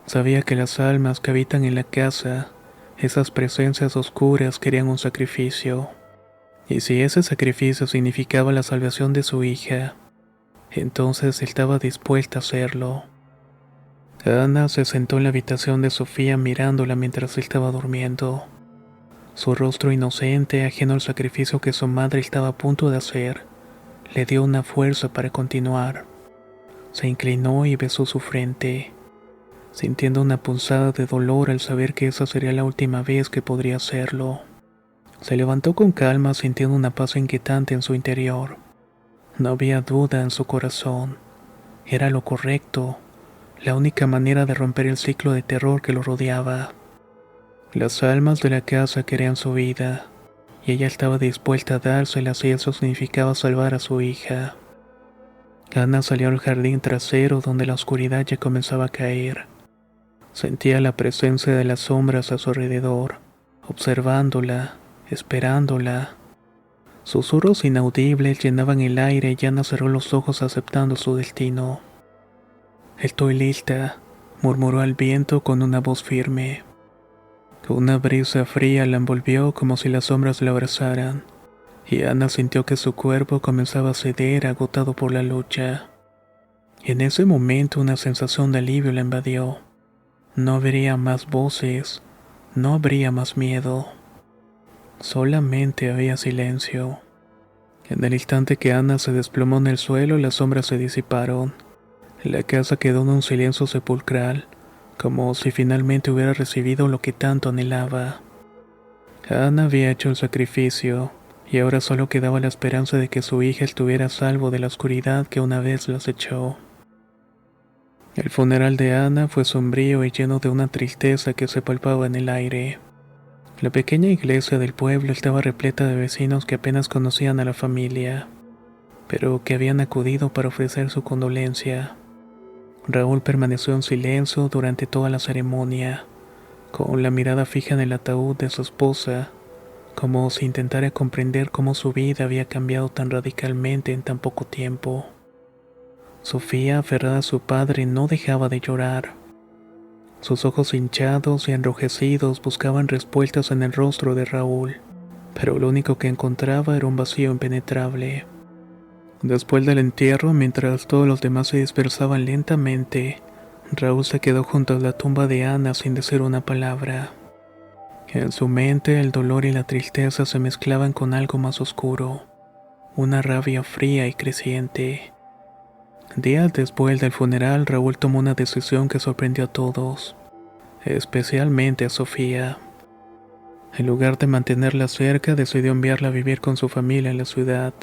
Sabía que las almas que habitan en la casa, esas presencias oscuras, querían un sacrificio. Y si ese sacrificio significaba la salvación de su hija, entonces estaba dispuesta a hacerlo. Ana se sentó en la habitación de Sofía mirándola mientras estaba durmiendo. Su rostro inocente, ajeno al sacrificio que su madre estaba a punto de hacer, le dio una fuerza para continuar. Se inclinó y besó su frente, sintiendo una punzada de dolor al saber que esa sería la última vez que podría hacerlo. Se levantó con calma, sintiendo una paz inquietante en su interior. No había duda en su corazón. Era lo correcto, la única manera de romper el ciclo de terror que lo rodeaba. Las almas de la casa querían su vida, y ella estaba dispuesta a dársela si eso significaba salvar a su hija. Ana salió al jardín trasero donde la oscuridad ya comenzaba a caer. Sentía la presencia de las sombras a su alrededor, observándola, esperándola. Susurros inaudibles llenaban el aire y Ana cerró los ojos aceptando su destino. «Estoy lista», murmuró al viento con una voz firme. Una brisa fría la envolvió como si las sombras la abrazaran, y Ana sintió que su cuerpo comenzaba a ceder, agotado por la lucha. En ese momento una sensación de alivio la invadió. No habría más voces, no habría más miedo. Solamente había silencio. En el instante que Ana se desplomó en el suelo, las sombras se disiparon. La casa quedó en un silencio sepulcral, como si finalmente hubiera recibido lo que tanto anhelaba. Ana había hecho el sacrificio, y ahora solo quedaba la esperanza de que su hija estuviera a salvo de la oscuridad que una vez la acechó. El funeral de Ana fue sombrío y lleno de una tristeza que se palpaba en el aire. La pequeña iglesia del pueblo estaba repleta de vecinos que apenas conocían a la familia, pero que habían acudido para ofrecer su condolencia. Raúl permaneció en silencio durante toda la ceremonia, con la mirada fija en el ataúd de su esposa, como si intentara comprender cómo su vida había cambiado tan radicalmente en tan poco tiempo. Sofía, aferrada a su padre, no dejaba de llorar. Sus ojos hinchados y enrojecidos buscaban respuestas en el rostro de Raúl, pero lo único que encontraba era un vacío impenetrable. Después del entierro, mientras todos los demás se dispersaban lentamente, Raúl se quedó junto a la tumba de Ana sin decir una palabra. En su mente el dolor y la tristeza se mezclaban con algo más oscuro, una rabia fría y creciente. Días después del funeral, Raúl tomó una decisión que sorprendió a todos, especialmente a Sofía. En lugar de mantenerla cerca, decidió enviarla a vivir con su familia en la ciudad.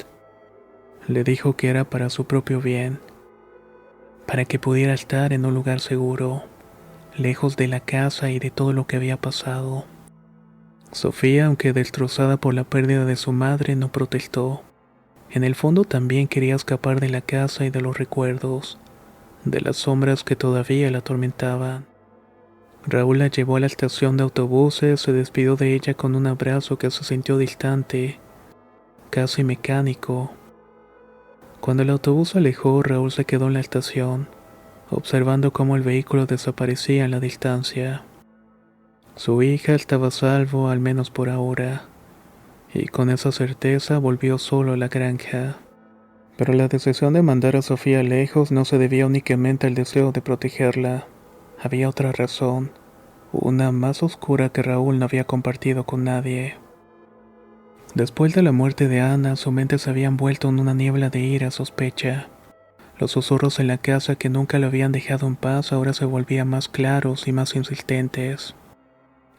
Le dijo que era para su propio bien, para que pudiera estar en un lugar seguro, lejos de la casa y de todo lo que había pasado. Sofía, aunque destrozada por la pérdida de su madre, no protestó. En el fondo también quería escapar de la casa y de los recuerdos, de las sombras que todavía la atormentaban. Raúl la llevó a la estación de autobuses, se despidió de ella con un abrazo que se sintió distante, casi mecánico. Cuando el autobús se alejó, Raúl se quedó en la estación, observando cómo el vehículo desaparecía en la distancia. Su hija estaba a salvo, al menos por ahora, y con esa certeza volvió solo a la granja. Pero la decisión de mandar a Sofía lejos no se debía únicamente al deseo de protegerla. Había otra razón, una más oscura que Raúl no había compartido con nadie. Después de la muerte de Ana, su mente se había envuelto en una niebla de ira sospecha. Los susurros en la casa que nunca lo habían dejado en paz ahora se volvían más claros y más insistentes.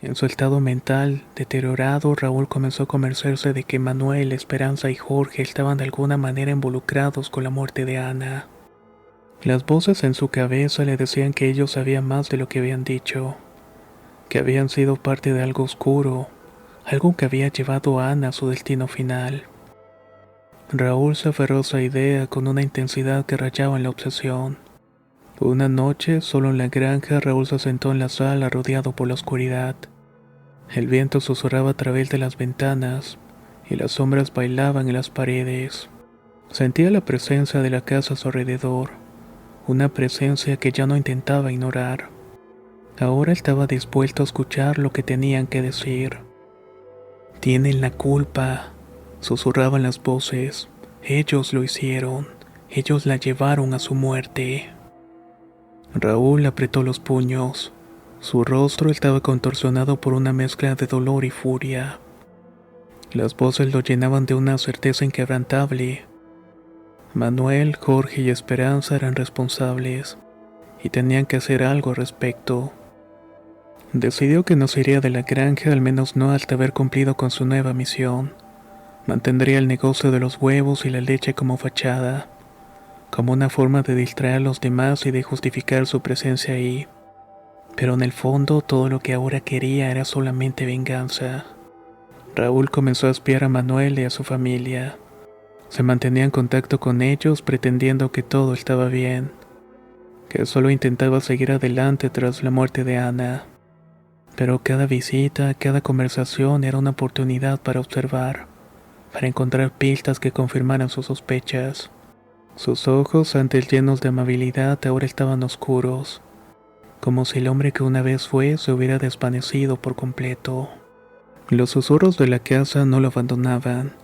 En su estado mental deteriorado, Raúl comenzó a convencerse de que Manuel, Esperanza y Jorge estaban de alguna manera involucrados con la muerte de Ana. Las voces en su cabeza le decían que ellos sabían más de lo que habían dicho, que habían sido parte de algo oscuro, algo que había llevado a Ana a su destino final. Raúl se aferró a esa idea con una intensidad que rayaba en la obsesión. Una noche, solo en la granja, Raúl se sentó en la sala rodeado por la oscuridad. El viento susurraba a través de las ventanas y las sombras bailaban en las paredes. Sentía la presencia de la casa a su alrededor, una presencia que ya no intentaba ignorar. Ahora estaba dispuesto a escuchar lo que tenían que decir. Tienen la culpa, susurraban las voces. Ellos lo hicieron, ellos la llevaron a su muerte. Raúl apretó los puños. Su rostro estaba contorsionado por una mezcla de dolor y furia. Las voces lo llenaban de una certeza inquebrantable. Manuel, Jorge y Esperanza eran responsables, y tenían que hacer algo al respecto. Decidió que no se iría de la granja, al menos no hasta haber cumplido con su nueva misión. Mantendría el negocio de los huevos y la leche como fachada, como una forma de distraer a los demás y de justificar su presencia ahí. Pero en el fondo todo lo que ahora quería era solamente venganza. Raúl comenzó a espiar a Manuel y a su familia. Se mantenía en contacto con ellos pretendiendo que todo estaba bien, que solo intentaba seguir adelante tras la muerte de Ana. Pero cada visita, cada conversación era una oportunidad para observar, para encontrar pistas que confirmaran sus sospechas. Sus ojos, antes llenos de amabilidad, ahora estaban oscuros, como si el hombre que una vez fue se hubiera desvanecido por completo. Los susurros de la casa no lo abandonaban.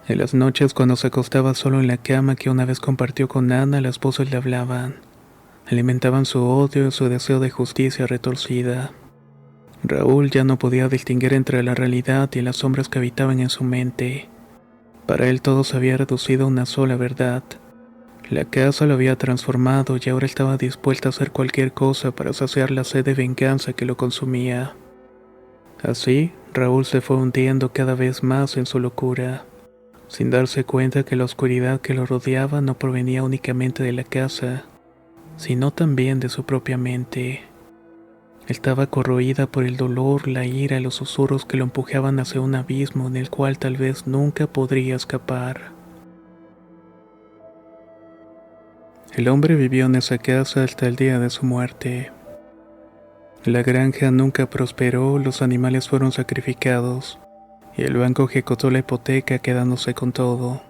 En las noches cuando se acostaba solo en la cama que una vez compartió con Ana, las voces le hablaban. Alimentaban su odio y su deseo de justicia retorcida. Raúl ya no podía distinguir entre la realidad y las sombras que habitaban en su mente. Para él todo se había reducido a una sola verdad. La casa lo había transformado y ahora estaba dispuesta a hacer cualquier cosa para saciar la sed de venganza que lo consumía. Así, Raúl se fue hundiendo cada vez más en su locura, sin darse cuenta que la oscuridad que lo rodeaba no provenía únicamente de la casa, sino también de su propia mente. Estaba corroída por el dolor, la ira y los susurros que lo empujaban hacia un abismo en el cual tal vez nunca podría escapar. El hombre vivió en esa casa hasta el día de su muerte. La granja nunca prosperó, los animales fueron sacrificados, y el banco ejecutó la hipoteca quedándose con todo.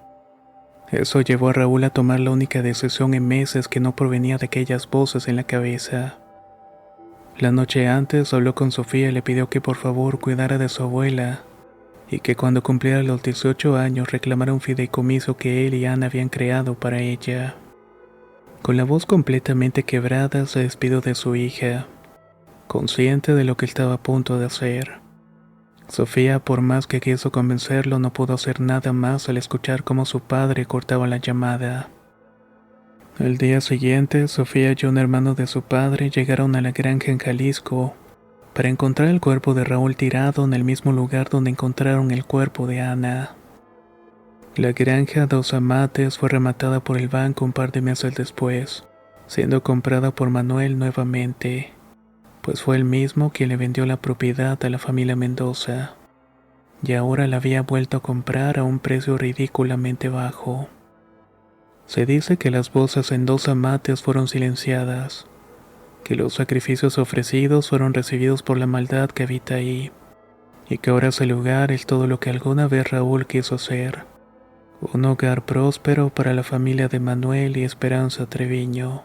Eso llevó a Raúl a tomar la única decisión en meses que no provenía de aquellas voces en la cabeza. La noche antes habló con Sofía y le pidió que por favor cuidara de su abuela y que cuando cumpliera los 18 años reclamara un fideicomiso que él y Ana habían creado para ella. Con la voz completamente quebrada se despidió de su hija, consciente de lo que estaba a punto de hacer. Sofía, por más que quiso convencerlo, no pudo hacer nada más al escuchar cómo su padre cortaba la llamada. El día siguiente, Sofía y un hermano de su padre llegaron a la granja en Jalisco para encontrar el cuerpo de Raúl tirado en el mismo lugar donde encontraron el cuerpo de Ana. La granja Dos Amates fue rematada por el banco un par de meses después, siendo comprada por Manuel nuevamente, pues fue él mismo quien le vendió la propiedad a la familia Mendoza, y ahora la había vuelto a comprar a un precio ridículamente bajo. Se dice que las voces en Dos Amates fueron silenciadas, que los sacrificios ofrecidos fueron recibidos por la maldad que habita ahí, y que ahora ese lugar es todo lo que alguna vez Raúl quiso ser: un hogar próspero para la familia de Manuel y Esperanza Treviño.